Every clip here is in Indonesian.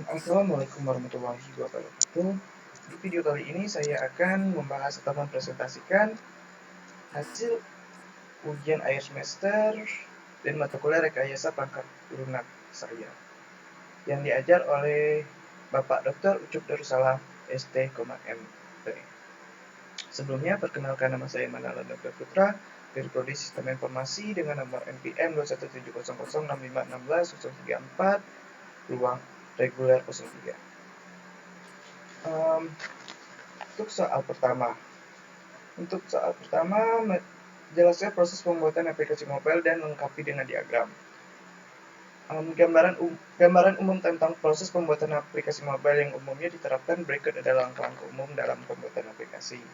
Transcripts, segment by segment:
Assalamualaikum warahmatullahi wabarakatuh. Di video kali ini saya akan membahas atau mempresentasikan hasil ujian akhir semester dan mata kuliah rekayasa perangkat lunak saya yang diajar oleh Bapak Dr. Ucup Darussalam ST,MP. Sebelumnya, perkenalkan nama saya Manala Dr. Putra dari Prodi Sistem Informasi dengan nomor NPM 2170065161034, ruang reguler 03. Untuk soal pertama, jelaskan proses pembuatan aplikasi mobile dan lengkapi dengan diagram. Gambaran umum tentang proses pembuatan aplikasi mobile yang umumnya diterapkan berikut adalah langkah-langkah umum dalam pembuatan aplikasi.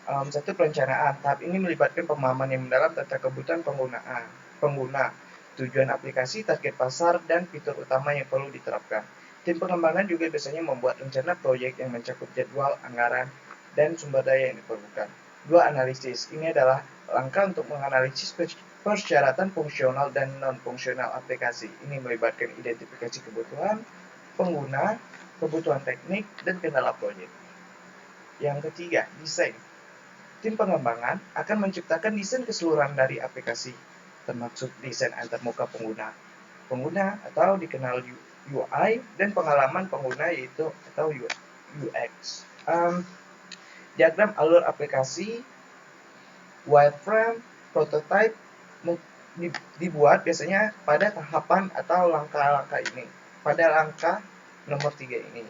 Satu, perencanaan. Tahap ini melibatkan pemahaman yang mendalam tentang kebutuhan pengguna, tujuan aplikasi, target pasar, dan fitur utama yang perlu diterapkan. Tim pengembangan juga biasanya membuat rencana proyek yang mencakup jadwal, anggaran, dan sumber daya yang diperlukan. Dua, analisis. Ini adalah langkah untuk menganalisis persyaratan fungsional dan non-fungsional aplikasi. Ini melibatkan identifikasi kebutuhan pengguna, kebutuhan teknik, dan kendala proyek. Yang ketiga, desain. Tim pengembangan akan menciptakan desain keseluruhan dari aplikasi, termasuk desain antarmuka pengguna atau dikenal UI, dan pengalaman pengguna yaitu atau UX. Diagram alur aplikasi, wireframe, prototype dibuat biasanya pada tahapan atau langkah-langkah ini. Pada langkah nomor 3 ini.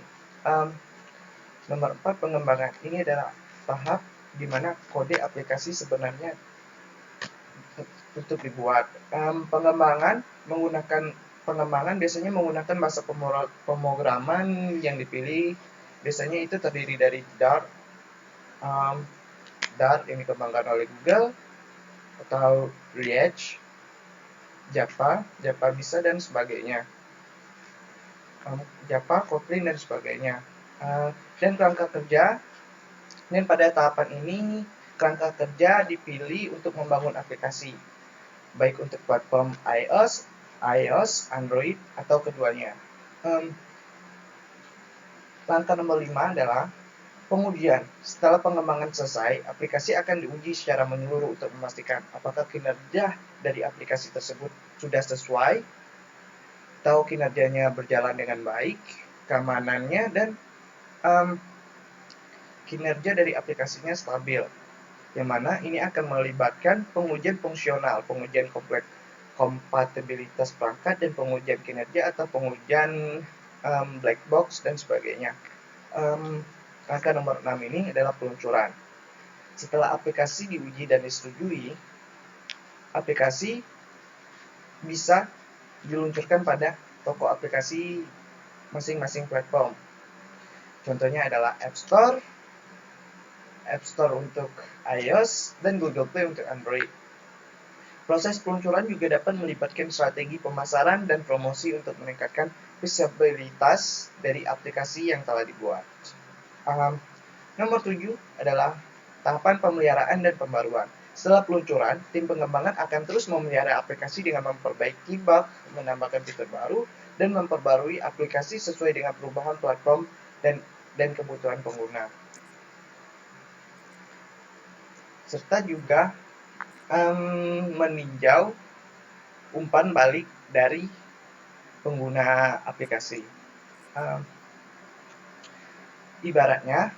Nomor 4, pengembangan. Ini adalah tahap di mana kode aplikasi sebenarnya untuk dibuat. Pengembangan biasanya menggunakan bahasa pemrograman yang dipilih. Biasanya itu terdiri dari Dart yang dikembangkan oleh Google, atau React, Java bisa dan sebagainya. Java, Kotlin dan sebagainya. Dan kerangka kerja. Dan pada tahapan ini kerangka kerja dipilih untuk membangun aplikasi, baik untuk platform iOS, Android, atau keduanya. Langkah nomor 5 adalah pengujian. Setelah pengembangan selesai, aplikasi akan diuji secara menyeluruh untuk memastikan apakah kinerja dari aplikasi tersebut sudah sesuai, atau kinerjanya berjalan dengan baik, keamanannya, dan kinerja dari aplikasinya stabil. Yang mana ini akan melibatkan pengujian fungsional, pengujian kompatibilitas perangkat, dan pengujian kinerja atau pengujian black box dan sebagainya. Langkah nomor 6 ini adalah peluncuran. Setelah aplikasi diuji dan disetujui, aplikasi bisa diluncurkan pada toko aplikasi masing-masing platform. Contohnya adalah App Store untuk iOS, dan Google Play untuk Android. Proses peluncuran juga dapat melibatkan strategi pemasaran dan promosi untuk meningkatkan visibilitas dari aplikasi yang telah dibuat. Nomor 7 adalah tahapan pemeliharaan dan pembaruan. Setelah peluncuran, tim pengembangan akan terus memelihara aplikasi dengan memperbaiki bug, menambahkan fitur baru, dan memperbarui aplikasi sesuai dengan perubahan platform dan kebutuhan pengguna. Serta juga meninjau umpan balik dari pengguna aplikasi. Ibaratnya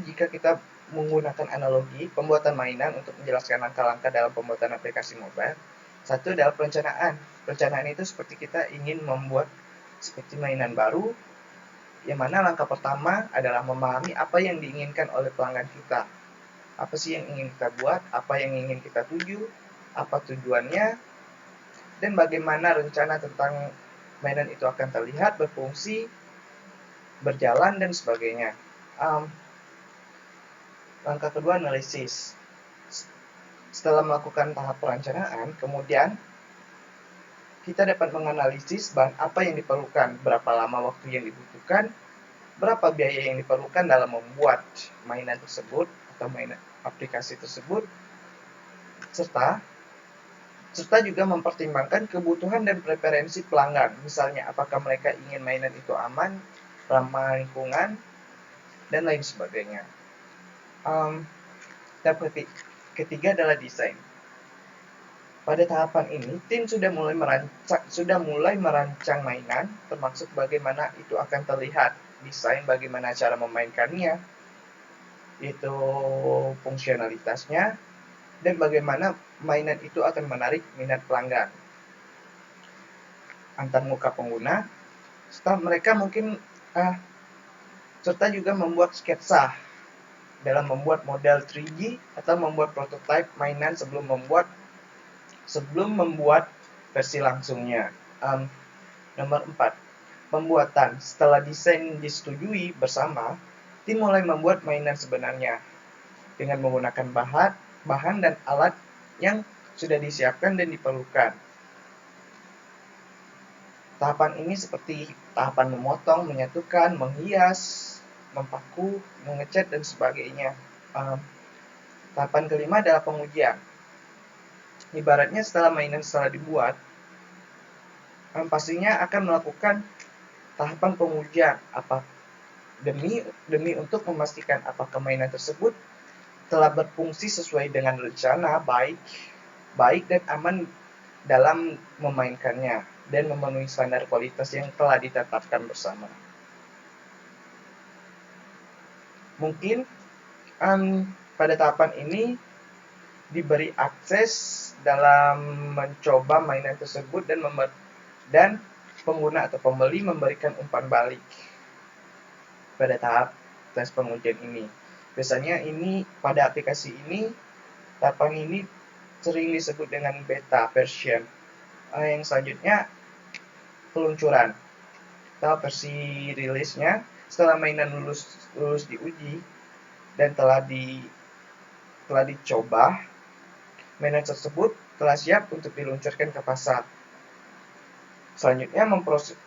jika kita menggunakan analogi pembuatan mainan untuk menjelaskan langkah-langkah dalam pembuatan aplikasi mobile. Satu adalah perencanaan. Perencanaan itu seperti kita ingin membuat seperti mainan baru, yang mana langkah pertama adalah memahami apa yang diinginkan oleh pelanggan kita. Apa sih yang ingin kita buat, apa yang ingin kita tuju, apa tujuannya, dan bagaimana rencana tentang mainan itu akan terlihat, berfungsi, berjalan, dan sebagainya. Langkah kedua, analisis. Setelah melakukan tahap perencanaan, kemudian kita dapat menganalisis apa yang diperlukan, berapa lama waktu yang dibutuhkan, berapa biaya yang diperlukan dalam membuat mainan tersebut atau mainan aplikasi tersebut, serta serta juga mempertimbangkan kebutuhan dan preferensi pelanggan. Misalnya, apakah mereka ingin mainan itu aman, ramah lingkungan, dan lain sebagainya. Tahap ketiga adalah desain. Pada tahapan ini, tim sudah mulai merancang mainan, termasuk bagaimana itu akan terlihat, desain bagaimana cara memainkannya, itu fungsionalitasnya, dan bagaimana mainan itu akan menarik minat pelanggan antar muka pengguna. Setelah mereka mungkin serta juga membuat sketsa dalam membuat model 3D atau membuat prototipe mainan sebelum membuat versi langsungnya. Nomor 4, pembuatan. Setelah desain disetujui bersama, tim mulai membuat mainan sebenarnya dengan menggunakan bahan dan alat yang sudah disiapkan dan diperlukan. Tahapan ini seperti tahapan memotong, menyatukan, menghias, mempaku, mengecat, dan sebagainya. Tahapan kelima adalah pengujian. Ibaratnya setelah mainan dibuat, pastinya akan melakukan tahapan pengujian demi untuk memastikan apakah mainan tersebut telah berfungsi sesuai dengan rencana, baik dan aman dalam memainkannya, dan memenuhi standar kualitas yang telah ditetapkan bersama. Mungkin pada tahapan ini diberi akses dalam mencoba mainan tersebut dan pengguna atau pembeli memberikan umpan balik pada tahap tes pengujian ini. Biasanya pada aplikasi ini, tahapan ini sering disebut dengan beta version. Yang selanjutnya, peluncuran atau versi rilisnya. Setelah mainan lulus diuji dan telah dicoba, mainan tersebut telah siap untuk diluncurkan ke pasar. Selanjutnya,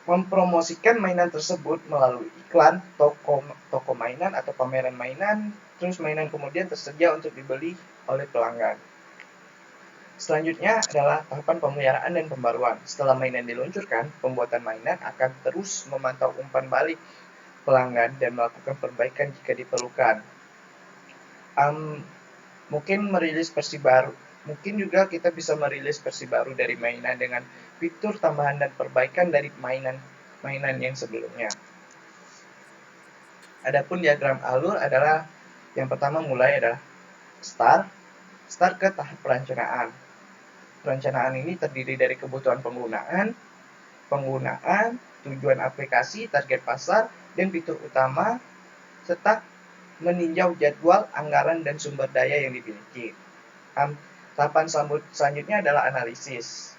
mempromosikan mainan tersebut melalui iklan, toko mainan atau pameran mainan, terus mainan kemudian tersedia untuk dibeli oleh pelanggan. Selanjutnya adalah tahapan pemeliharaan dan pembaruan. Setelah mainan diluncurkan, pembuatan mainan akan terus memantau umpan balik pelanggan dan melakukan perbaikan jika diperlukan. Mungkin merilis versi baru. Mungkin juga kita bisa merilis versi baru dari mainan dengan fitur tambahan dan perbaikan dari mainan yang sebelumnya. Adapun diagram alur adalah yang pertama mulai adalah start ke tahap perencanaan. Perencanaan ini terdiri dari kebutuhan penggunaan, tujuan aplikasi, target pasar, dan fitur utama, serta meninjau jadwal, anggaran, dan sumber daya yang dimiliki. Tahapan selanjutnya adalah analisis.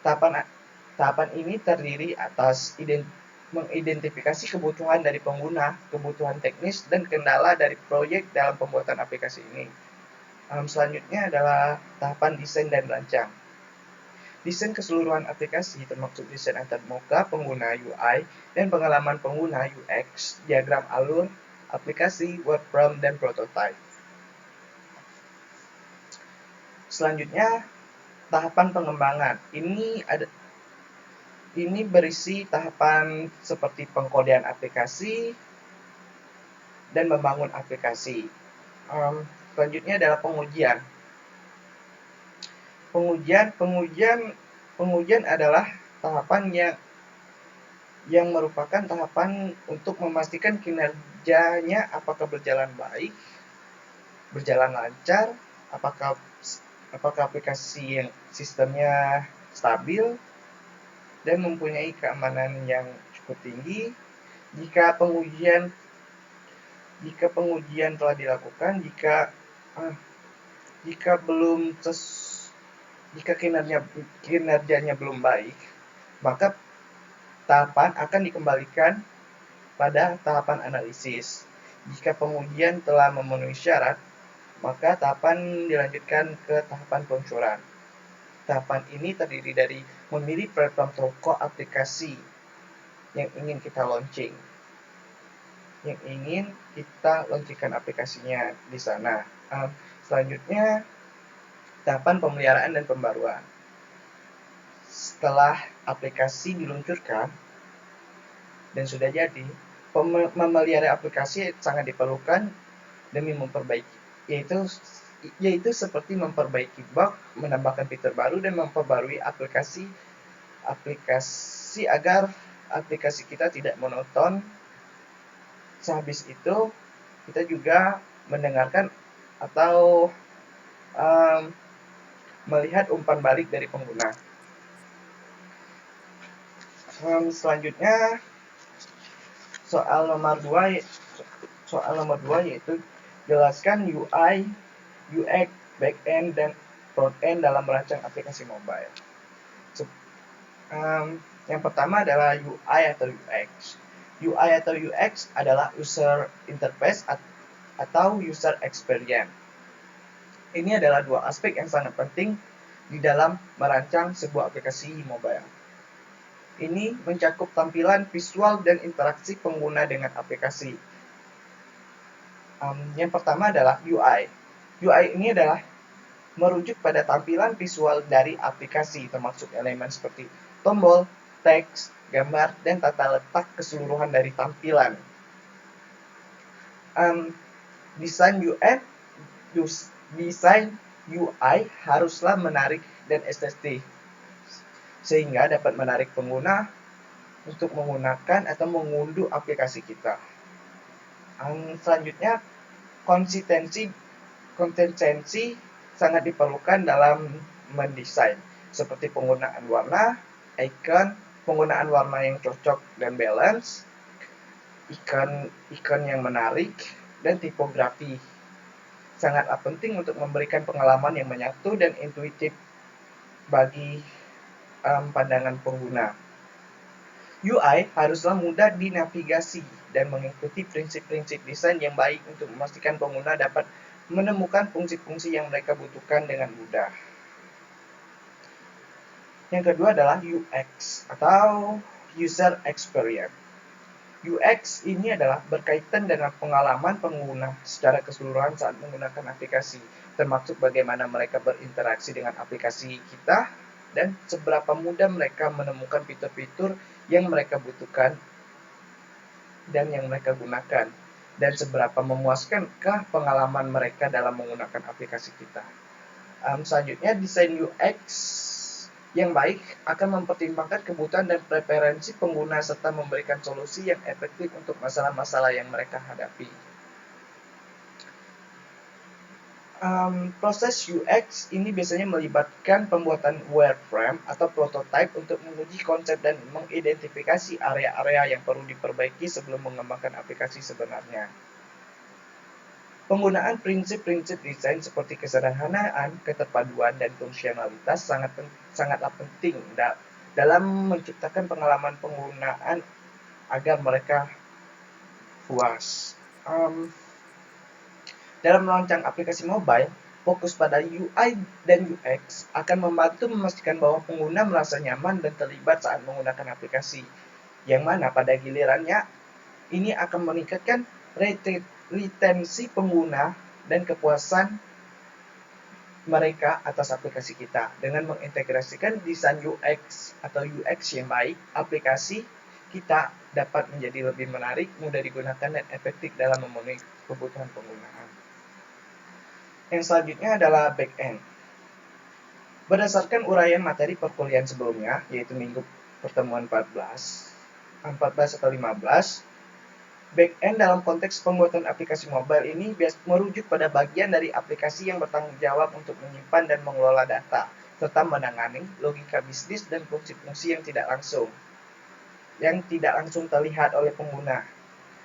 Tahapan ini terdiri atas mengidentifikasi kebutuhan dari pengguna, kebutuhan teknis, dan kendala dari proyek dalam pembuatan aplikasi ini. Selanjutnya adalah tahapan desain dan rancang. Desain keseluruhan aplikasi termasuk desain antarmuka pengguna UI dan pengalaman pengguna UX, diagram alur aplikasi, workflow, dan prototype. Selanjutnya, tahapan pengembangan. Ini berisi tahapan seperti pengkodean aplikasi dan membangun aplikasi. Selanjutnya adalah pengujian. Pengujian adalah tahapan yang merupakan tahapan untuk memastikan kinerjanya apakah berjalan baik, berjalan lancar, apakah aplikasi yang sistemnya stabil dan mempunyai keamanan yang cukup tinggi. Jika pengujian telah dilakukan, jika kinerjanya belum baik, maka tahapan akan dikembalikan pada tahapan analisis. Jika pengujian telah memenuhi syarat, maka tahapan dilanjutkan ke tahapan peluncuran. Tahapan ini terdiri dari memilih platform toko aplikasi yang ingin kita launching, yang ingin kita launchingkan aplikasinya di sana. Selanjutnya, tahapan pemeliharaan dan pembaruan. setelah aplikasi diluncurkan dan sudah jadi, memelihara aplikasi sangat diperlukan demi memperbaiki, yaitu seperti memperbaiki bug, menambahkan fitur baru, dan memperbarui aplikasi agar aplikasi kita tidak monoton. Sehabis itu, kita juga mendengarkan atau melihat umpan balik dari pengguna. Selanjutnya, soal nomor 2 yaitu jelaskan UI, UX, backend, dan frontend dalam merancang aplikasi mobile. Yang pertama adalah UI atau UX. UI atau UX adalah user interface atau user experience. Ini adalah dua aspek yang sangat penting di dalam merancang sebuah aplikasi mobile. Ini mencakup tampilan visual dan interaksi pengguna dengan aplikasi. Yang pertama adalah UI. UI ini adalah merujuk pada tampilan visual dari aplikasi, termasuk elemen seperti tombol, teks, gambar, dan tata letak keseluruhan dari tampilan. Desain UI haruslah menarik dan estetik, sehingga dapat menarik pengguna untuk menggunakan atau mengunduh aplikasi kita. Selanjutnya, konsistensi sangat diperlukan dalam mendesain, seperti penggunaan warna, icon, penggunaan warna yang cocok dan balance, ikon yang menarik, dan tipografi. Sangatlah penting untuk memberikan pengalaman yang menyatu dan intuitif bagi pandangan pengguna. UI haruslah mudah dinavigasi dan mengikuti prinsip-prinsip desain yang baik untuk memastikan pengguna dapat menemukan fungsi-fungsi yang mereka butuhkan dengan mudah. Yang kedua adalah UX atau User Experience. UX ini adalah berkaitan dengan pengalaman pengguna secara keseluruhan saat menggunakan aplikasi, termasuk bagaimana mereka berinteraksi dengan aplikasi kita dan seberapa mudah mereka menemukan fitur-fitur yang mereka butuhkan dan yang mereka gunakan, dan seberapa memuaskankah pengalaman mereka dalam menggunakan aplikasi kita. Selanjutnya, desain UX yang baik akan mempertimbangkan kebutuhan dan preferensi pengguna serta memberikan solusi yang efektif untuk masalah-masalah yang mereka hadapi. Proses UX ini biasanya melibatkan pembuatan wireframe atau prototype untuk menguji konsep dan mengidentifikasi area-area yang perlu diperbaiki sebelum mengembangkan aplikasi sebenarnya. Penggunaan prinsip-prinsip desain seperti kesederhanaan, keterpaduan, dan fungsionalitas sangatlah penting dalam menciptakan pengalaman penggunaan agar mereka puas. Dalam merancang aplikasi mobile, fokus pada UI dan UX akan membantu memastikan bahwa pengguna merasa nyaman dan terlibat saat menggunakan aplikasi, yang mana pada gilirannya ini akan meningkatkan retensi pengguna dan kepuasan mereka atas aplikasi kita. Dengan mengintegrasikan desain UX atau UX yang baik, aplikasi kita dapat menjadi lebih menarik, mudah digunakan, dan efektif dalam memenuhi kebutuhan penggunaan. Yang selanjutnya adalah back-end. Berdasarkan uraian materi perkuliahan sebelumnya, yaitu minggu pertemuan 14 atau 15, back-end dalam konteks pembuatan aplikasi mobile ini merujuk pada bagian dari aplikasi yang bertanggung jawab untuk menyimpan dan mengelola data, serta menangani logika bisnis dan fungsi-fungsi yang tidak langsung terlihat oleh pengguna.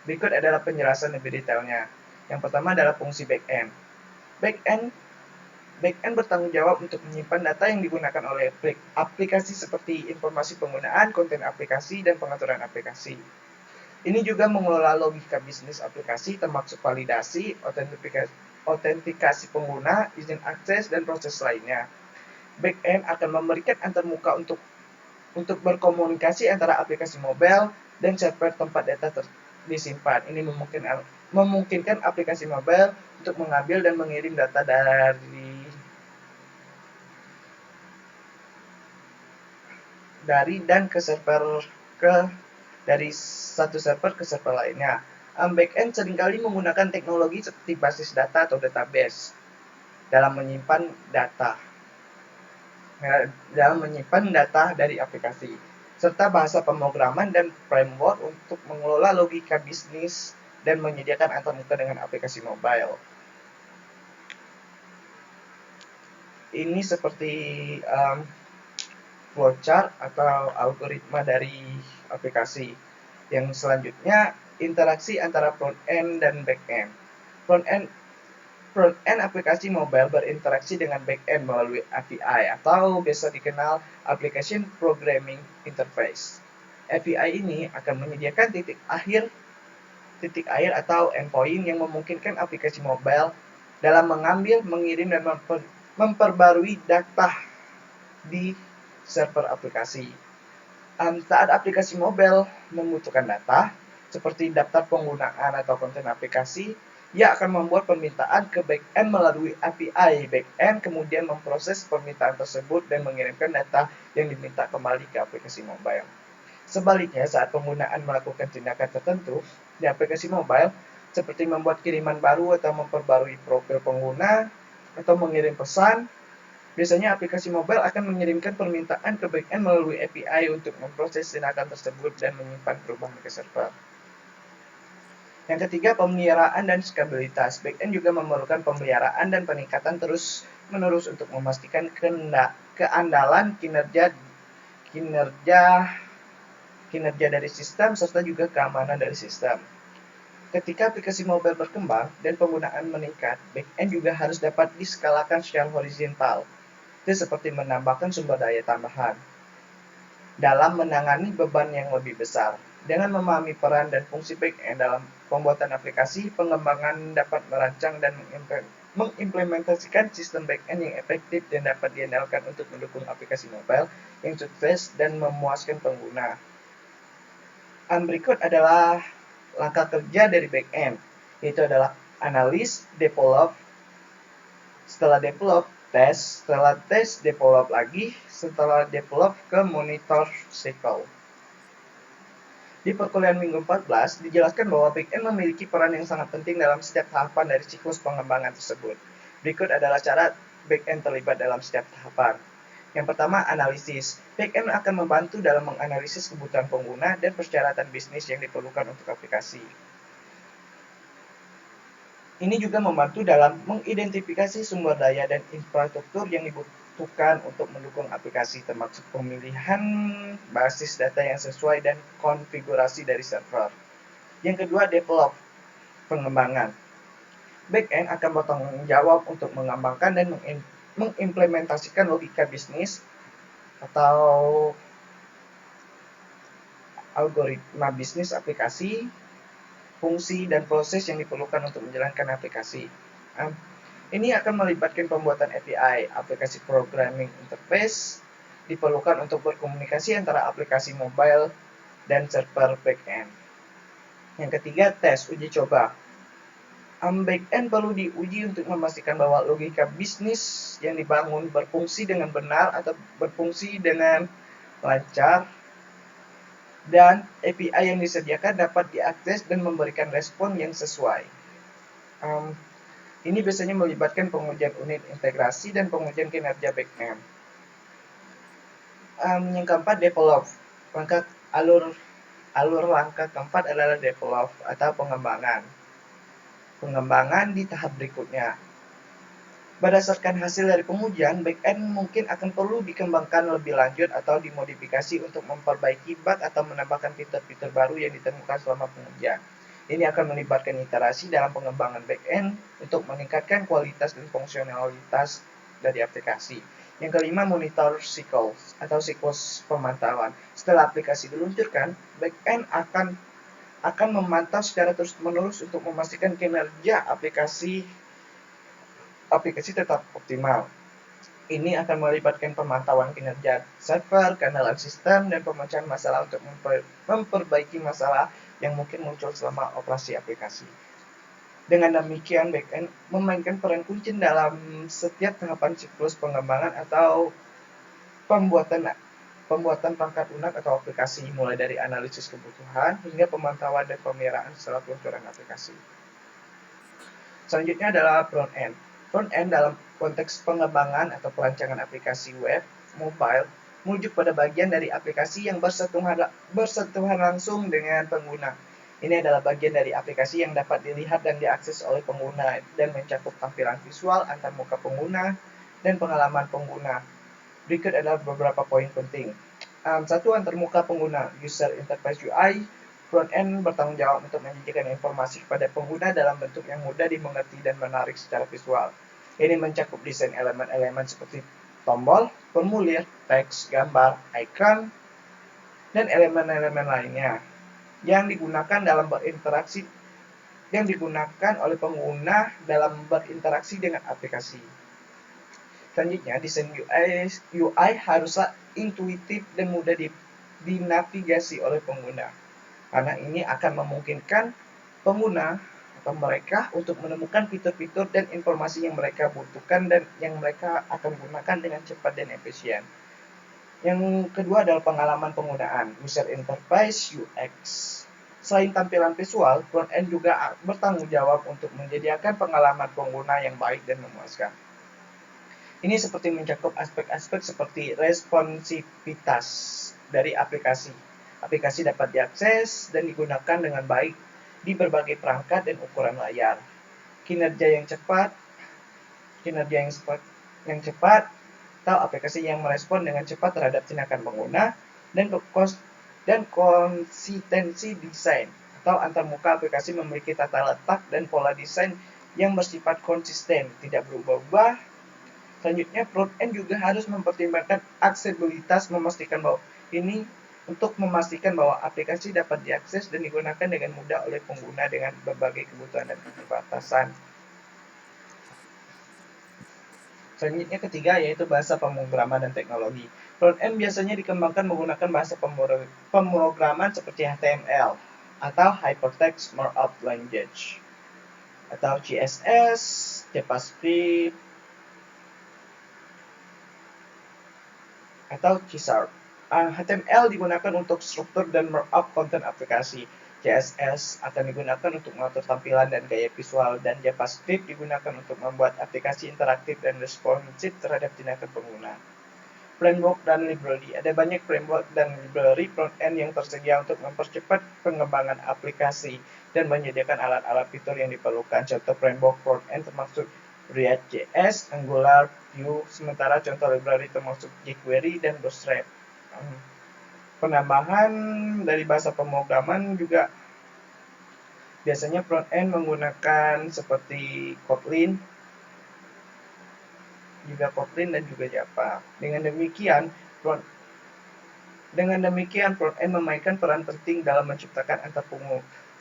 Berikut adalah penjelasan lebih detailnya. Yang pertama adalah fungsi back-end. Back-end bertanggung jawab untuk menyimpan data yang digunakan oleh aplikasi seperti informasi penggunaan, konten aplikasi, dan pengaturan aplikasi. Ini juga mengelola logika bisnis aplikasi, termasuk validasi, autentikasi pengguna, izin akses, dan proses lainnya. Back-end akan memberikan antarmuka untuk berkomunikasi antara aplikasi mobile dan server tempat data disimpan. Ini memungkinkan aplikasi mobile untuk mengambil dan mengirim data dari dari satu server ke server lainnya. Backend seringkali menggunakan teknologi seperti basis data atau database dalam menyimpan data dari aplikasi, serta bahasa pemrograman dan framework untuk mengelola logika bisnis dan menyediakan antarmuka dengan aplikasi mobile. Ini seperti flowchart atau algoritma dari aplikasi. Yang selanjutnya, interaksi antara front-end dan back-end. Front-end aplikasi mobile berinteraksi dengan back-end melalui API atau biasa dikenal Application Programming Interface. API ini akan menyediakan titik akhir atau endpoint yang memungkinkan aplikasi mobile dalam mengambil, mengirim, dan memperbarui data di server aplikasi. Saat aplikasi mobile membutuhkan data, seperti daftar penggunaan atau konten aplikasi, ia akan membuat permintaan ke backend melalui API backend, kemudian memproses permintaan tersebut dan mengirimkan data yang diminta kembali ke aplikasi mobile. Sebaliknya, saat penggunaan melakukan tindakan tertentu di aplikasi mobile, seperti membuat kiriman baru atau memperbarui profil pengguna atau mengirim pesan, biasanya aplikasi mobile akan mengirimkan permintaan ke backend melalui API untuk memproses tindakan tersebut dan menyimpan perubahan ke server. Yang ketiga, pemeliharaan dan skalabilitas. Backend juga memerlukan pemeliharaan dan peningkatan terus-menerus untuk memastikan keandalan kinerja dari sistem serta juga keamanan dari sistem. Ketika aplikasi mobile berkembang dan penggunaan meningkat, backend juga harus dapat diskalakan secara horizontal. Itu seperti menambahkan sumber daya tambahan dalam menangani beban yang lebih besar. Dengan memahami peran dan fungsi backend dalam pembuatan aplikasi, pengembangan dapat merancang dan mengimplementasikan sistem backend yang efektif dan dapat diandalkan untuk mendukung aplikasi mobile yang sukses dan memuaskan pengguna. Berikut adalah langkah kerja dari backend, yaitu adalah analis, develop, setelah develop, tes, setelah tes, develop lagi, setelah develop ke monitor cycle. Di perkuliahan minggu 14, dijelaskan bahwa backend memiliki peran yang sangat penting dalam setiap tahapan dari siklus pengembangan tersebut. Berikut adalah cara backend terlibat dalam setiap tahapan. Yang pertama, analisis. Backend akan membantu dalam menganalisis kebutuhan pengguna dan persyaratan bisnis yang diperlukan untuk aplikasi. Ini juga membantu dalam mengidentifikasi sumber daya dan infrastruktur yang dibutuhkan untuk mendukung aplikasi, termasuk pemilihan basis data yang sesuai dan konfigurasi dari server. Yang kedua, develop, pengembangan. Backend akan bertanggung jawab untuk mengembangkan dan mengimplementasikan logika bisnis atau algoritma bisnis aplikasi, fungsi, dan proses yang diperlukan untuk menjalankan aplikasi. Ini akan melibatkan pembuatan API, aplikasi programming interface, diperlukan untuk berkomunikasi antara aplikasi mobile dan server backend. Yang ketiga, tes, uji coba. Backend perlu diuji untuk memastikan bahwa logika bisnis yang dibangun berfungsi dengan benar atau berfungsi dengan lancar, dan API yang disediakan dapat diakses dan memberikan respon yang sesuai. Ini biasanya melibatkan pengujian unit integrasi dan pengujian kinerja backend. Yang keempat, develop. Alur langkah keempat adalah develop atau pengembangan di tahap berikutnya. Berdasarkan hasil dari pengujian, backend mungkin akan perlu dikembangkan lebih lanjut atau dimodifikasi untuk memperbaiki bug atau menambahkan fitur-fitur baru yang ditemukan selama pengujian. Ini akan melibatkan iterasi dalam pengembangan backend untuk meningkatkan kualitas dan fungsionalitas dari aplikasi. Yang kelima, monitor cycle atau siklus pemantauan. Setelah aplikasi diluncurkan, backend akan memantau secara terus-menerus untuk memastikan kinerja aplikasi tetap optimal. Ini akan melibatkan pemantauan kinerja server, keandalan sistem, dan pemecahan masalah untuk memperbaiki masalah yang mungkin muncul selama operasi aplikasi. Dengan demikian, backend memainkan peran kunci dalam setiap tahapan siklus pengembangan atau pembuatan pembuatan perangkat lunak atau aplikasi, mulai dari analisis kebutuhan hingga pemantauan dan pemeliharaan setelah peluncuran aplikasi. Selanjutnya adalah front-end. Front-end dalam konteks pengembangan atau perancangan aplikasi web, mobile, merujuk pada bagian dari aplikasi yang bersentuhan langsung dengan pengguna. Ini adalah bagian dari aplikasi yang dapat dilihat dan diakses oleh pengguna dan mencakup tampilan visual antarmuka pengguna dan pengalaman pengguna. Berikut adalah beberapa poin penting. Satu, antarmuka pengguna, user interface UI. Front-end bertanggung jawab untuk menyajikan informasi kepada pengguna dalam bentuk yang mudah dimengerti dan menarik secara visual. Ini mencakup desain elemen-elemen seperti tombol, formulir, teks, gambar, ikon, dan elemen-elemen lainnya yang digunakan oleh pengguna dalam berinteraksi dengan aplikasi. Selanjutnya, desain UI haruslah intuitif dan mudah dinavigasi oleh pengguna, karena ini akan memungkinkan pengguna atau mereka untuk menemukan fitur-fitur dan informasi yang mereka butuhkan dan yang mereka akan gunakan dengan cepat dan efisien. Yang kedua adalah pengalaman penggunaan, user interface (UX). Selain tampilan visual, front-end juga bertanggung jawab untuk menyediakan pengalaman pengguna yang baik dan memuaskan. Ini seperti mencakup aspek-aspek seperti responsivitas dari aplikasi. Aplikasi dapat diakses dan digunakan dengan baik di berbagai perangkat dan ukuran layar. Kinerja yang cepat, atau aplikasi yang merespon dengan cepat terhadap tindakan pengguna, dan konsistensi desain atau antarmuka aplikasi memiliki tata letak dan pola desain yang bersifat konsisten, tidak berubah-ubah. Selanjutnya, front-end juga harus mempertimbangkan aksesibilitas, memastikan bahwa aplikasi dapat diakses dan digunakan dengan mudah oleh pengguna dengan berbagai kebutuhan dan keterbatasan. Selanjutnya, ketiga, yaitu bahasa pemrograman dan teknologi. Front-end biasanya dikembangkan menggunakan bahasa pemrograman seperti HTML atau Hypertext Markup Language, atau CSS, JavaScript, atau C#. HTML digunakan untuk struktur dan markup konten aplikasi. CSS akan digunakan untuk mengatur tampilan dan gaya visual, dan JavaScript digunakan untuk membuat aplikasi interaktif dan responsif terhadap tindakan pengguna. Framework dan library. Ada banyak framework dan library front-end yang tersedia untuk mempercepat pengembangan aplikasi dan menyediakan alat-alat fitur yang diperlukan. Contoh framework front-end termasuk React.js, Angular, Vue, sementara contoh library termasuk jQuery dan Bootstrap. Penambahan dari bahasa pemrograman juga biasanya front-end menggunakan seperti Kotlin dan juga Java. Dengan demikian front-end memainkan peran penting dalam menciptakan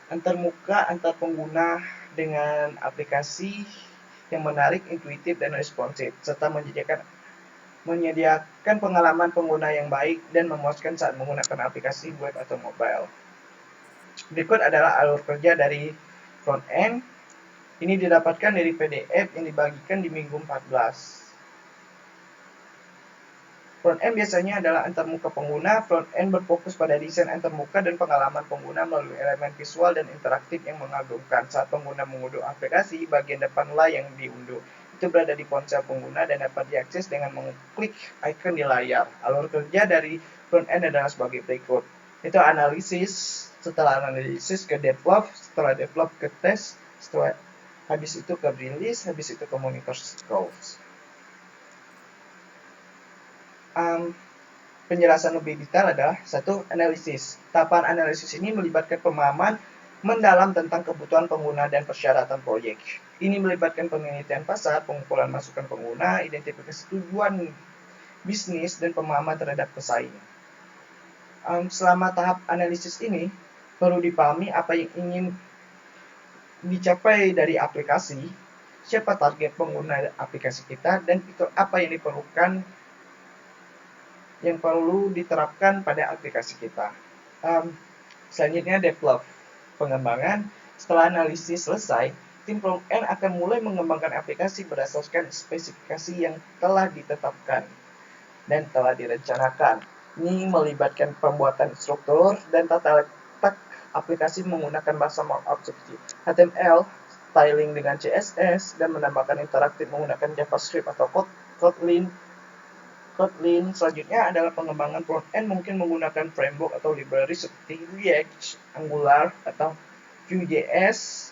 antarmuka antar pengguna dengan aplikasi yang menarik, intuitif, dan responsif, serta menyediakan pengalaman pengguna yang baik dan memuaskan saat menggunakan aplikasi web atau mobile. Berikut adalah alur kerja dari front-end. Ini didapatkan dari PDF yang dibagikan di minggu 14. Front-end biasanya adalah antarmuka pengguna. Front-end berfokus pada desain antarmuka dan pengalaman pengguna melalui elemen visual dan interaktif yang mengagumkan. Saat pengguna mengunduh aplikasi, bagian depanlah yang diunduh. Itu berada di ponsel pengguna dan dapat diakses dengan mengklik ikon di layar. Alur kerja dari front-end adalah sebagai berikut. Itu analisis, setelah analisis ke develop, setelah develop ke test, habis itu ke release, habis itu ke monitor scopes. Penjelasan lebih detail adalah satu, analisis. Tahapan analisis ini melibatkan pemahaman mendalam tentang kebutuhan pengguna dan persyaratan proyek. Ini melibatkan penelitian pasar, pengumpulan masukan pengguna, identifikasi tujuan bisnis, dan pemahaman terhadap pesaing. Selama tahap analisis ini, perlu dipahami apa yang ingin dicapai dari aplikasi, siapa target pengguna aplikasi kita, dan fitur apa yang perlu diterapkan pada aplikasi kita. Selanjutnya, develop, pengembangan. Setelah analisis selesai, tim front-end akan mulai mengembangkan aplikasi berdasarkan spesifikasi yang telah ditetapkan dan telah direncanakan. Ini melibatkan pembuatan struktur dan tata letak aplikasi menggunakan bahasa markup seperti HTML, styling dengan CSS, dan menambahkan interaktif menggunakan JavaScript atau Kotlin. Selanjutnya adalah pengembangan front-end mungkin menggunakan framework atau library seperti React, Angular, atau Vue.js,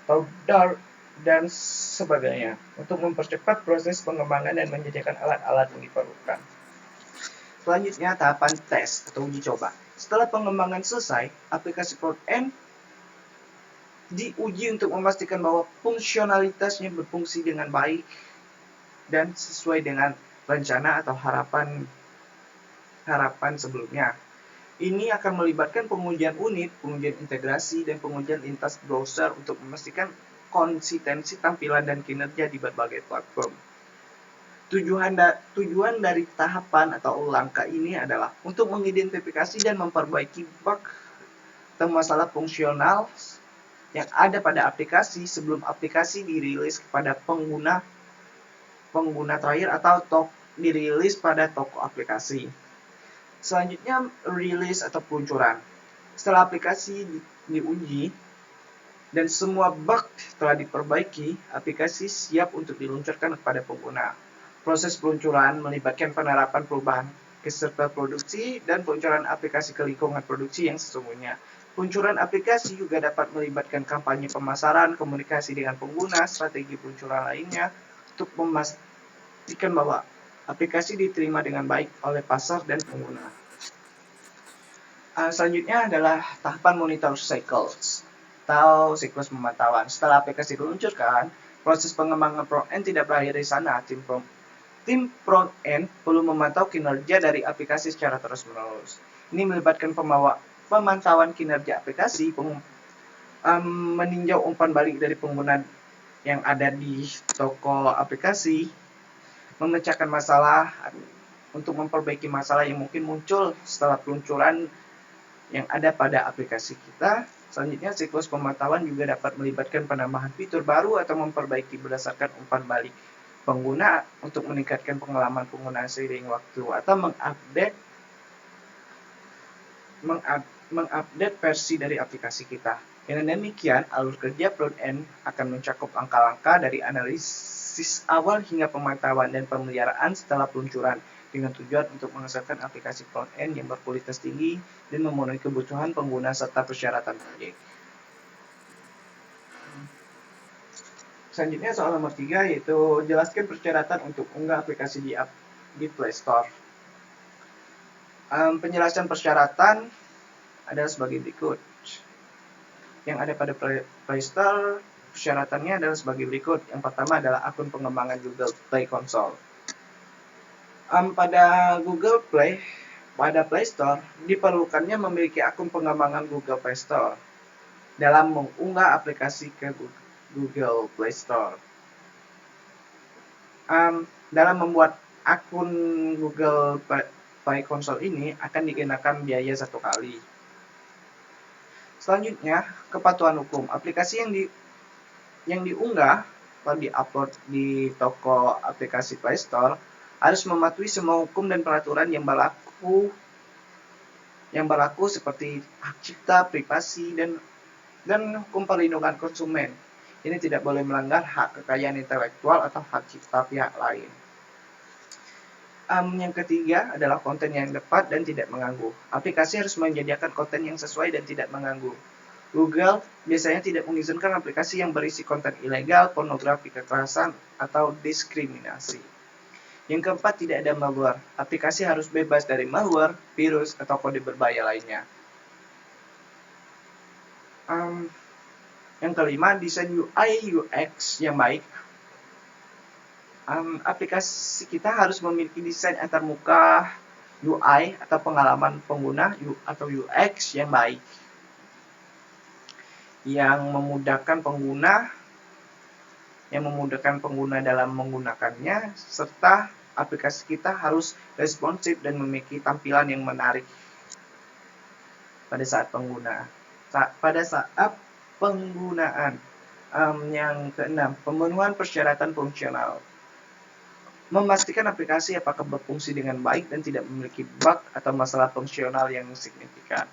atau Dart, dan sebagainya untuk mempercepat proses pengembangan dan menyediakan alat-alat yang diperlukan. Selanjutnya tahapan tes atau uji coba. Setelah pengembangan selesai, aplikasi front-end diuji untuk memastikan bahwa fungsionalitasnya berfungsi dengan baik dan sesuai dengan rencana atau harapan sebelumnya. Ini akan melibatkan pengujian unit, pengujian integrasi, dan pengujian lintas browser untuk memastikan konsistensi tampilan dan kinerja di berbagai platform. Tujuan dari tahapan atau langkah ini adalah untuk mengidentifikasi dan memperbaiki bug atau masalah fungsional yang ada pada aplikasi sebelum aplikasi dirilis kepada pengguna terakhir atau dirilis pada toko aplikasi. Selanjutnya, rilis atau peluncuran. Setelah aplikasi diuji dan semua bug telah diperbaiki, aplikasi siap untuk diluncurkan kepada pengguna. Proses peluncuran melibatkan penerapan perubahan peserta produksi dan peluncuran aplikasi ke lingkungan produksi yang sesungguhnya. Peluncuran aplikasi juga dapat melibatkan kampanye pemasaran, komunikasi dengan pengguna, strategi peluncuran lainnya untuk memastikan bahwa aplikasi diterima dengan baik oleh pasar dan pengguna. Selanjutnya adalah tahapan monitor cycles atau siklus pemantauan. Setelah aplikasi diluncurkan, proses pengembangan front-end tidak berakhir di sana. Tim front-end perlu memantau kinerja dari aplikasi secara terus-menerus. Ini melibatkan pemantauan kinerja aplikasi, meninjau umpan balik dari pengguna yang ada di toko aplikasi, memecahkan masalah untuk memperbaiki masalah yang mungkin muncul setelah peluncuran yang ada pada aplikasi kita. Selanjutnya, siklus pemantauan juga dapat melibatkan penambahan fitur baru atau memperbaiki berdasarkan umpan balik pengguna untuk meningkatkan pengalaman pengguna seiring waktu atau mengupdate versi dari aplikasi kita. Dengan demikian, alur kerja front-end akan mencakup langkah-langkah dari analisis awal hingga pemantauan dan pemeliharaan setelah peluncuran dengan tujuan untuk menghasilkan aplikasi front-end yang berkualitas tinggi dan memenuhi kebutuhan pengguna serta persyaratan proyek. Selanjutnya soal nomor 3 yaitu jelaskan persyaratan untuk unggah aplikasi di Play Store. Penjelasan persyaratan adalah sebagai berikut. Yang ada pada Play Store, persyaratannya adalah sebagai berikut. Yang pertama adalah akun pengembangan Google Play Console. Pada Play Store, diperlukannya memiliki akun pengembangan Google Play Store dalam mengunggah aplikasi ke Google Play Store. Dalam membuat akun Google Play Console ini akan dikenakan biaya 1 kali. Selanjutnya, kepatuhan hukum. Aplikasi yang diunggah atau diupload di toko aplikasi Play Store harus mematuhi semua hukum dan peraturan yang berlaku seperti hak cipta, privasi, dan hukum perlindungan konsumen. Ini tidak boleh melanggar hak kekayaan intelektual atau hak cipta pihak lain. Yang ketiga adalah konten yang tepat dan tidak mengganggu. Aplikasi harus menyediakan konten yang sesuai dan tidak mengganggu. Google biasanya tidak mengizinkan aplikasi yang berisi konten ilegal, pornografi, kekerasan, atau diskriminasi. Yang keempat, tidak ada malware. Aplikasi harus bebas dari malware, virus, atau kode berbahaya lainnya. Yang kelima, desain UI UX yang baik. Aplikasi kita harus memiliki desain antarmuka UI atau pengalaman pengguna atau UX yang baik, yang memudahkan pengguna dalam menggunakannya, serta aplikasi kita harus responsif dan memiliki tampilan yang menarik pada saat penggunaan. Yang keenam, pemenuhan persyaratan fungsional. Memastikan aplikasi apakah berfungsi dengan baik dan tidak memiliki bug atau masalah fungsional yang signifikan.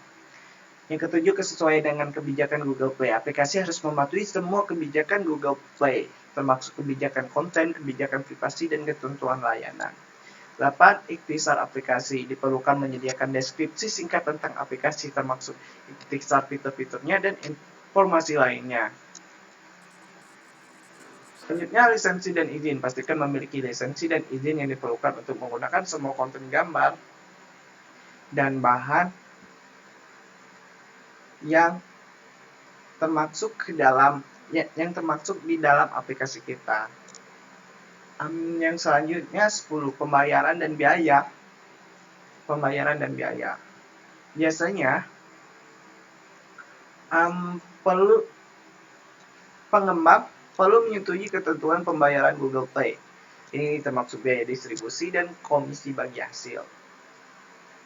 Yang ketujuh, kesesuaian dengan kebijakan Google Play. Aplikasi harus mematuhi semua kebijakan Google Play, termasuk kebijakan konten, kebijakan privasi, dan ketentuan layanan. 8. Ikhtisar aplikasi. Diperlukan menyediakan deskripsi singkat tentang aplikasi, termasuk ikhtisar fitur-fiturnya dan informasi lainnya. Selanjutnya, lisensi dan izin. Pastikan memiliki lisensi dan izin yang diperlukan untuk menggunakan semua konten gambar dan bahan yang termasuk di dalam aplikasi kita. Yang selanjutnya 10. Pembayaran dan biaya. Biasanya pengembang perlu menyetujui ketentuan pembayaran Google Play. Ini termasuk biaya distribusi dan komisi bagi hasil.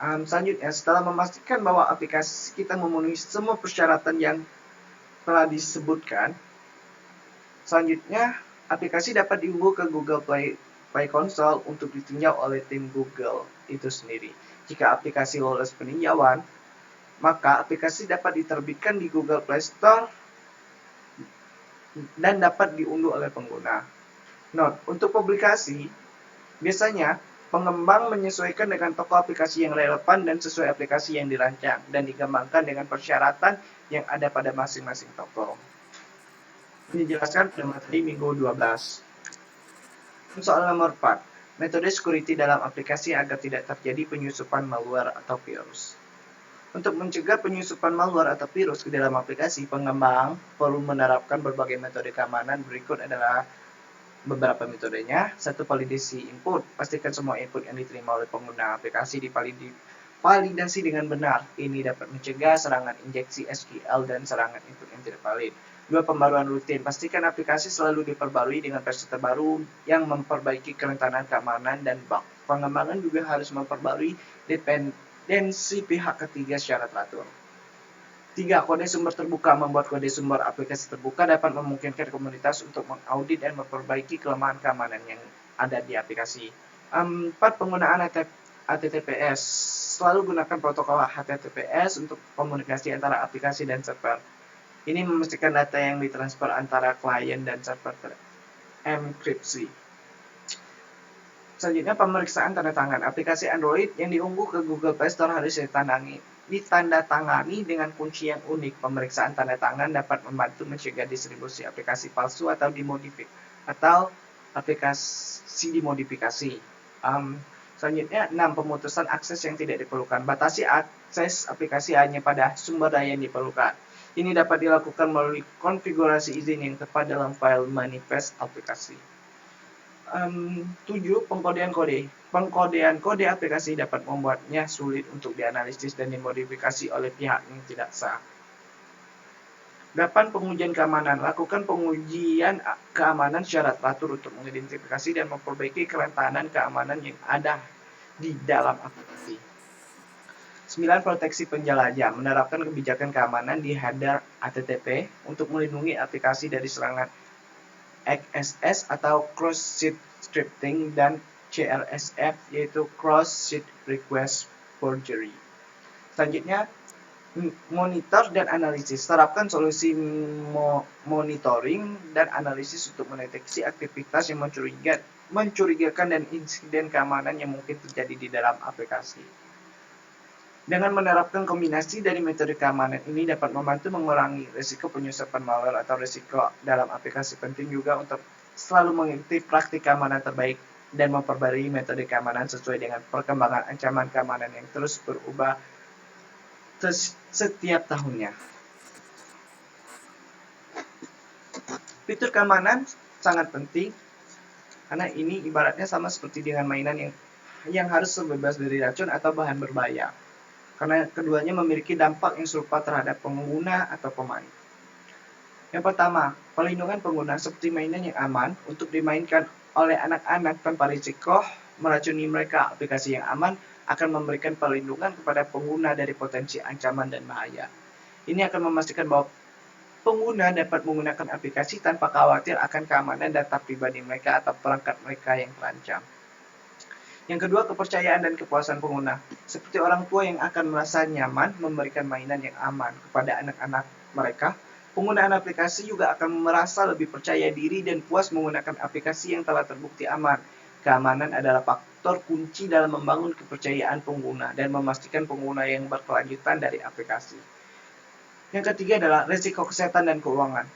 Selanjutnya, setelah memastikan bahwa aplikasi kita memenuhi semua persyaratan yang telah disebutkan, selanjutnya aplikasi dapat diunduh ke Google Play Console untuk ditinjau oleh tim Google itu sendiri. Jika aplikasi lolos peninjauan, maka aplikasi dapat diterbitkan di Google Play Store dan dapat diunduh oleh pengguna. Note, untuk publikasi, biasanya pengembang menyesuaikan dengan toko aplikasi yang relevan dan sesuai aplikasi yang dirancang dan dikembangkan dengan persyaratan yang ada pada masing-masing toko. Ini dijelaskan pada materi minggu 12. Soal nomor 4. Metode security dalam aplikasi agar tidak terjadi penyusupan malware atau virus. Untuk mencegah penyusupan malware atau virus ke dalam aplikasi, pengembang perlu menerapkan berbagai metode keamanan. Berikut adalah beberapa metodenya. 1. Validasi input. Pastikan semua input yang diterima oleh pengguna aplikasi divalidasi dengan benar. Ini dapat mencegah serangan injeksi SQL dan serangan input yang tidak valid. 2. Pembaruan rutin. Pastikan aplikasi selalu diperbarui dengan versi terbaru yang memperbaiki kerentanan keamanan dan bug. Pengembangan juga harus memperbarui dependensi pihak ketiga secara teratur. 3. Kode sumber terbuka. Membuat kode sumber aplikasi terbuka dapat memungkinkan komunitas untuk mengaudit dan memperbaiki kelemahan keamanan yang ada di aplikasi. 4. Penggunaan HTTPS. Selalu gunakan protokol HTTPS untuk komunikasi antara aplikasi dan server. Ini memastikan data yang ditransfer antara klien dan server terenkripsi. Selanjutnya, pemeriksaan tanda tangan. Aplikasi Android yang diunduh ke Google Play Store harus ditandatangani dengan kunci yang unik. Pemeriksaan tanda tangan dapat membantu mencegah distribusi aplikasi palsu atau aplikasi dimodifikasi. Selanjutnya, 6. Pemutusan akses yang tidak diperlukan. Batasi akses aplikasi hanya pada sumber daya yang diperlukan. Ini dapat dilakukan melalui konfigurasi izin yang tepat dalam file manifest aplikasi. 7. Pengkodean kode. Pengkodean kode aplikasi dapat membuatnya sulit untuk dianalisis dan dimodifikasi oleh pihak yang tidak sah. 8. Pengujian keamanan. Lakukan pengujian keamanan secara teratur untuk mengidentifikasi dan memperbaiki kerentanan keamanan yang ada di dalam aplikasi. 9. Proteksi penjelajah. Menerapkan kebijakan keamanan di header HTTP untuk melindungi aplikasi dari serangan XSS atau cross-site scripting dan CRSF, yaitu cross-site request forgery. Selanjutnya, monitor dan analisis. Terapkan solusi monitoring dan analisis untuk mendeteksi aktivitas yang mencurigakan dan insiden keamanan yang mungkin terjadi di dalam aplikasi. Dengan menerapkan kombinasi dari metode keamanan ini dapat membantu mengurangi risiko penyusupan malware atau risiko dalam aplikasi. Penting juga untuk selalu mengikuti praktik keamanan terbaik dan memperbarui metode keamanan sesuai dengan perkembangan ancaman keamanan yang terus berubah setiap tahunnya. Fitur keamanan sangat penting karena ini ibaratnya sama seperti dengan mainan yang harus terbebas dari racun atau bahan berbahaya. Karena keduanya memiliki dampak yang serupa terhadap pengguna atau pemain. Yang pertama, perlindungan pengguna seperti mainan yang aman untuk dimainkan oleh anak-anak tanpa risiko meracuni mereka. Aplikasi yang aman akan memberikan perlindungan kepada pengguna dari potensi ancaman dan bahaya. Ini akan memastikan bahwa pengguna dapat menggunakan aplikasi tanpa khawatir akan keamanan data pribadi mereka atau perangkat mereka yang terancam. Yang kedua, kepercayaan dan kepuasan pengguna. Seperti orang tua yang akan merasa nyaman memberikan mainan yang aman kepada anak-anak mereka, penggunaan aplikasi juga akan merasa lebih percaya diri dan puas menggunakan aplikasi yang telah terbukti aman. Keamanan adalah faktor kunci dalam membangun kepercayaan pengguna dan memastikan pengguna yang berkelanjutan dari aplikasi. Yang ketiga adalah risiko kesehatan dan keuangan.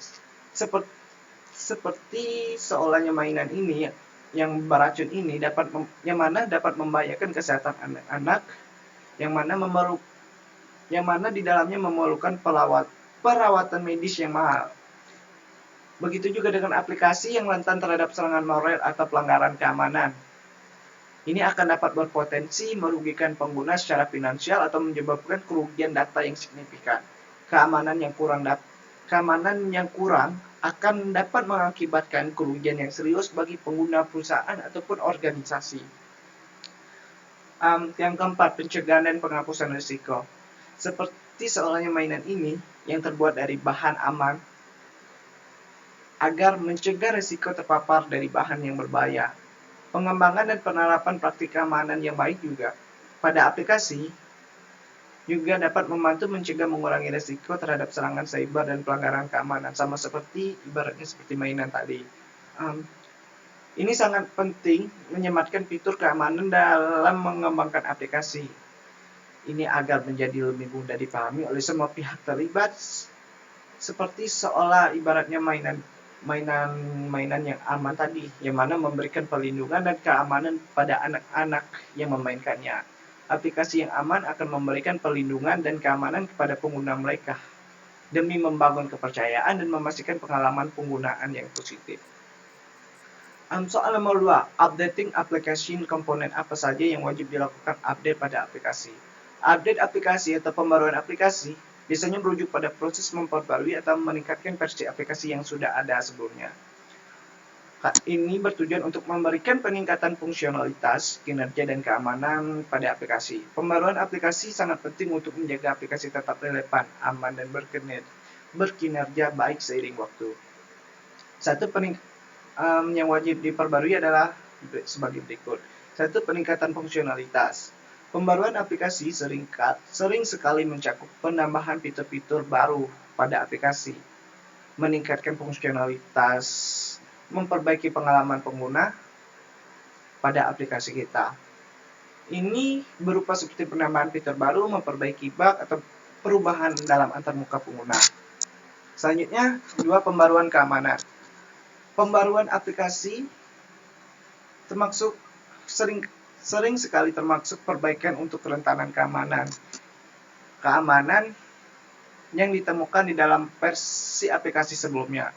Seperti seolahnya mainan ini yang beracun ini yang mana dapat membahayakan kesehatan anak-anak, yang mana di dalamnya memerlukan perawatan medis yang mahal. Begitu juga dengan aplikasi yang rentan terhadap serangan malware atau pelanggaran keamanan. Ini akan dapat berpotensi merugikan pengguna secara finansial atau menyebabkan kerugian data yang signifikan. Keamanan yang kurang akan dapat mengakibatkan kerugian yang serius bagi pengguna perusahaan ataupun organisasi. Yang keempat, pencegahan dan penghapusan risiko. Seperti seolahnya mainan ini yang terbuat dari bahan aman agar mencegah risiko terpapar dari bahan yang berbahaya. Pengembangan dan penerapan praktik keamanan yang baik juga pada aplikasi juga dapat membantu mencegah mengurangi risiko terhadap serangan cyber dan pelanggaran keamanan, sama seperti ibaratnya seperti mainan tadi. Ini sangat penting menyematkan fitur keamanan dalam mengembangkan aplikasi. Ini agar menjadi lebih mudah dipahami oleh semua pihak terlibat, seperti seolah ibaratnya mainan yang aman tadi, yang mana memberikan perlindungan dan keamanan pada anak-anak yang memainkannya. Aplikasi yang aman akan memberikan perlindungan dan keamanan kepada pengguna mereka demi membangun kepercayaan dan memastikan pengalaman penggunaan yang positif. Soal nomor 2, updating application komponen apa saja yang wajib dilakukan update pada aplikasi. Update aplikasi atau pembaruan aplikasi biasanya merujuk pada proses memperbarui atau meningkatkan versi aplikasi yang sudah ada sebelumnya. Ini bertujuan untuk memberikan peningkatan fungsionalitas, kinerja, dan keamanan pada aplikasi. Pembaruan aplikasi sangat penting untuk menjaga aplikasi tetap relevan, aman, dan berkinerja baik seiring waktu. Yang wajib diperbarui adalah sebagai berikut. 1. Peningkatan fungsionalitas. Pembaruan aplikasi sering sekali mencakup penambahan fitur-fitur baru pada aplikasi, meningkatkan fungsionalitas, memperbaiki pengalaman pengguna pada aplikasi kita. Ini berupa seperti penambahan fitur baru, memperbaiki bug, atau perubahan dalam antarmuka pengguna. Selanjutnya, 2. Pembaruan keamanan. Pembaruan aplikasi sering sekali termasuk perbaikan untuk kerentanan keamanan yang ditemukan di dalam versi aplikasi sebelumnya.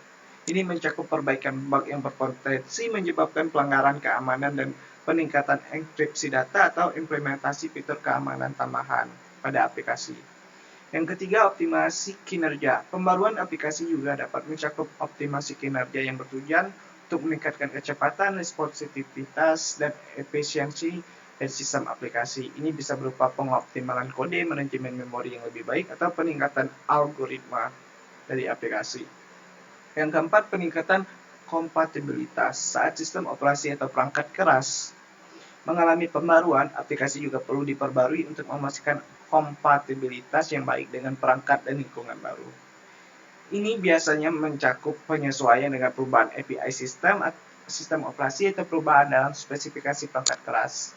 Ini mencakup perbaikan bug yang berpotensi menyebabkan pelanggaran keamanan dan peningkatan enkripsi data atau implementasi fitur keamanan tambahan pada aplikasi. Yang ketiga, optimasi kinerja. Pembaruan aplikasi juga dapat mencakup optimasi kinerja yang bertujuan untuk meningkatkan kecepatan, responsivitas, dan efisiensi dari sistem aplikasi. Ini bisa berupa pengoptimalan kode, manajemen memori yang lebih baik, atau peningkatan algoritma dari aplikasi. Yang keempat, peningkatan kompatibilitas. Saat sistem operasi atau perangkat keras mengalami pembaruan, aplikasi juga perlu diperbarui untuk memastikan kompatibilitas yang baik dengan perangkat dan lingkungan baru. Ini biasanya mencakup penyesuaian dengan perubahan API sistem operasi atau perubahan dalam spesifikasi perangkat keras.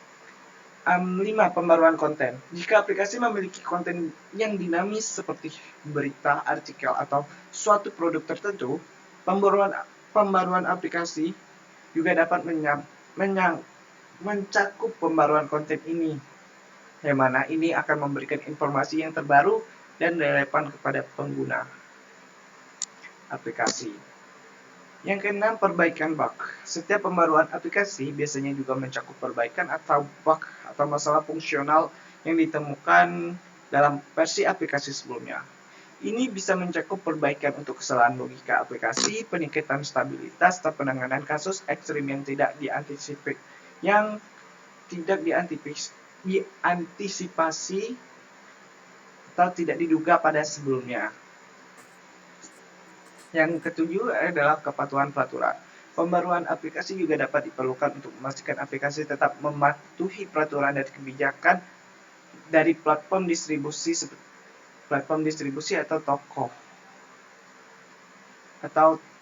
5. Pembaruan konten. Jika aplikasi memiliki konten yang dinamis seperti berita, artikel, atau suatu produk tertentu, pembaruan aplikasi juga dapat mencakup pembaruan konten ini, yang mana ini akan memberikan informasi yang terbaru dan relevan kepada pengguna aplikasi. Yang keenam, perbaikan bug. Setiap pembaruan aplikasi biasanya juga mencakup perbaikan atau bug atau masalah fungsional yang ditemukan dalam versi aplikasi sebelumnya. Ini bisa mencakup perbaikan untuk kesalahan logika aplikasi, peningkatan stabilitas, atau penanganan kasus ekstrim yang tidak diantisipasi atau tidak diduga pada sebelumnya. Yang ketujuh adalah kepatuhan peraturan. Pembaruan aplikasi juga dapat diperlukan untuk memastikan aplikasi tetap mematuhi peraturan dan kebijakan dari platform distribusi atau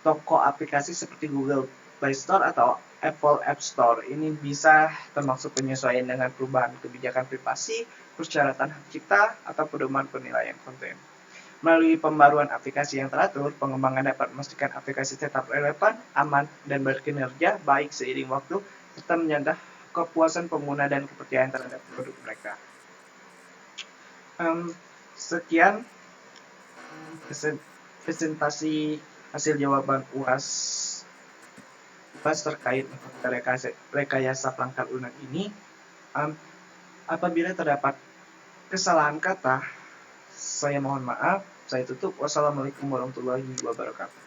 toko aplikasi seperti Google Play Store atau Apple App Store. Ini bisa termasuk penyesuaian dengan perubahan kebijakan privasi, persyaratan hak cipta, atau pedoman penilaian konten. Melalui pembaruan aplikasi yang teratur, pengembangan dapat memastikan aplikasi tetap relevan, aman, dan berkinerja baik seiring waktu, serta menjaga kepuasan pengguna dan kepercayaan terhadap produk mereka. Sekian presentasi hasil jawaban UAS terkait rekayasa pangkat lunak ini. Apabila terdapat kesalahan kata, saya mohon maaf. Saya tutup. Wassalamualaikum warahmatullahi wabarakatuh.